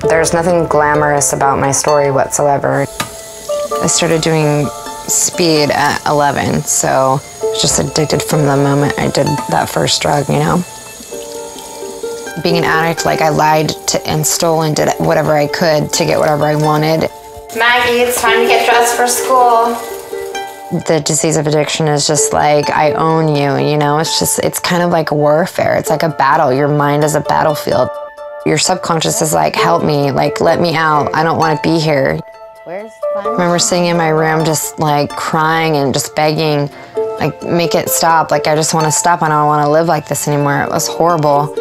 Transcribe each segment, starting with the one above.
There's nothing glamorous about my story whatsoever. I started doing speed at 11, so I was just addicted from the moment I did that first drug, you know? Being an addict, like I lied and stole and did whatever I could to get whatever I wanted. Maggie, it's time to get dressed for school. The disease of addiction is just like, I own you, you know? It's kind of like warfare. It's like a battle. Your mind is a battlefield. Your subconscious is like, help me, like, let me out. I don't want to be here. I remember sitting in my room just like crying and just begging, like, make it stop. Like, I just want to stop. I don't want to live like this anymore. It was horrible.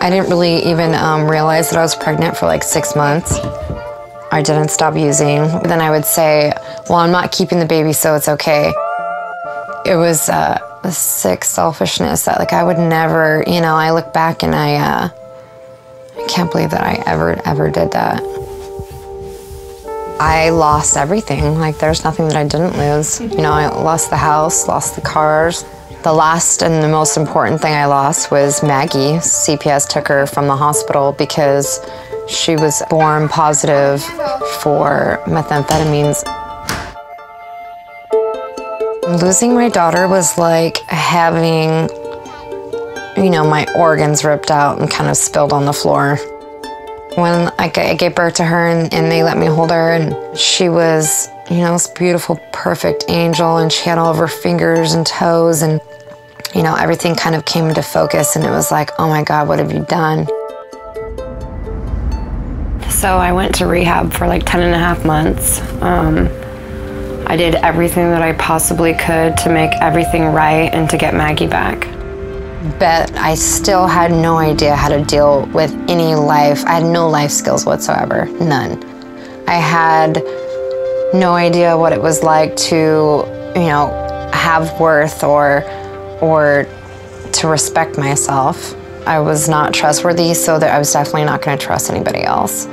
I didn't really even realize that I was pregnant for like 6 months. I didn't stop using. Then I would say, well, I'm not keeping the baby, so it's okay. It was a sick selfishness that like I would never, you know, I look back and I can't believe that I ever did that. I lost everything. Like, there's nothing that I didn't lose. You know, I lost the house, lost the cars. The last and the most important thing I lost was Maggie. CPS took her from the hospital because she was born positive for methamphetamines. Losing my daughter was like having, you know, my organs ripped out and kind of spilled on the floor. When I gave birth to her and they let me hold her, and she was, you know, this beautiful, perfect angel, and she had all of her fingers and toes, and, you know, everything kind of came into focus, and it was like, oh my God, what have you done? So I went to rehab for like 10.5 months. I did everything that I possibly could to make everything right and to get Maggie back. But I still had no idea how to deal with any life. I had no life skills whatsoever, none. I had no idea what it was like to, you know, have worth or to respect myself. I was not trustworthy, so that I was definitely not going to trust anybody else.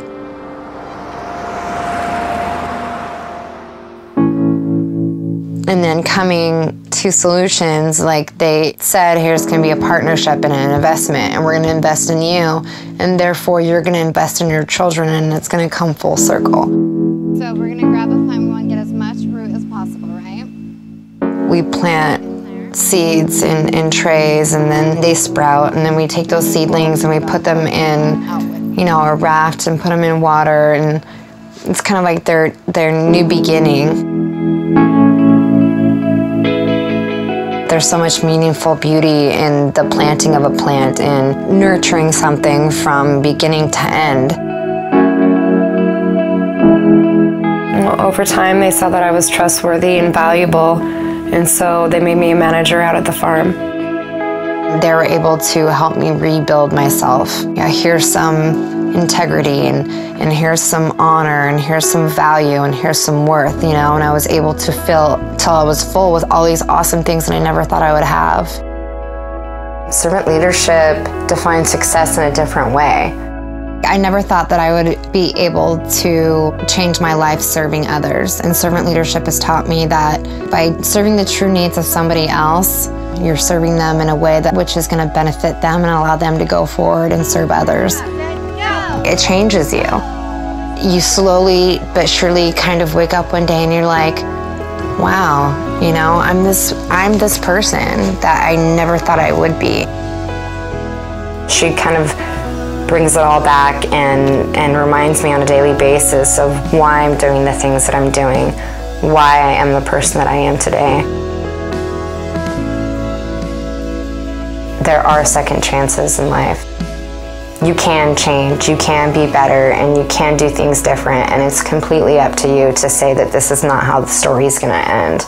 And then coming to Solutions, like they said, here's going to be a partnership and an investment, and we're going to invest in you, and therefore you're going to invest in your children, and it's going to come full circle. So we're going to grab a plant. We want to get as much root as possible, right? We plant seeds in trays, and then they sprout, and then we take those seedlings and we put them in, you know, a raft and put them in water, and it's kind of like their new beginning. There's so much meaningful beauty in the planting of a plant and nurturing something from beginning to end. Well, over time, they saw that I was trustworthy and valuable, and so they made me a manager out at the farm. They were able to help me rebuild myself. Yeah, here's some integrity, and here's some honor, and here's some value, and here's some worth, you know, and I was able to fill till I was full with all these awesome things that I never thought I would have. Servant leadership defines success in a different way. I never thought that I would be able to change my life serving others, and servant leadership has taught me that by serving the true needs of somebody else, you're serving them in a way that which is going to benefit them and allow them to go forward and serve others. It changes you. You slowly but surely kind of wake up one day and you're like, wow, you know, I'm this person that I never thought I would be. She kind of brings it all back and reminds me on a daily basis of why I'm doing the things that I'm doing, why I am the person that I am today. There are second chances in life. You can change, you can be better, and you can do things different, and it's completely up to you to say that this is not how the story is going to end.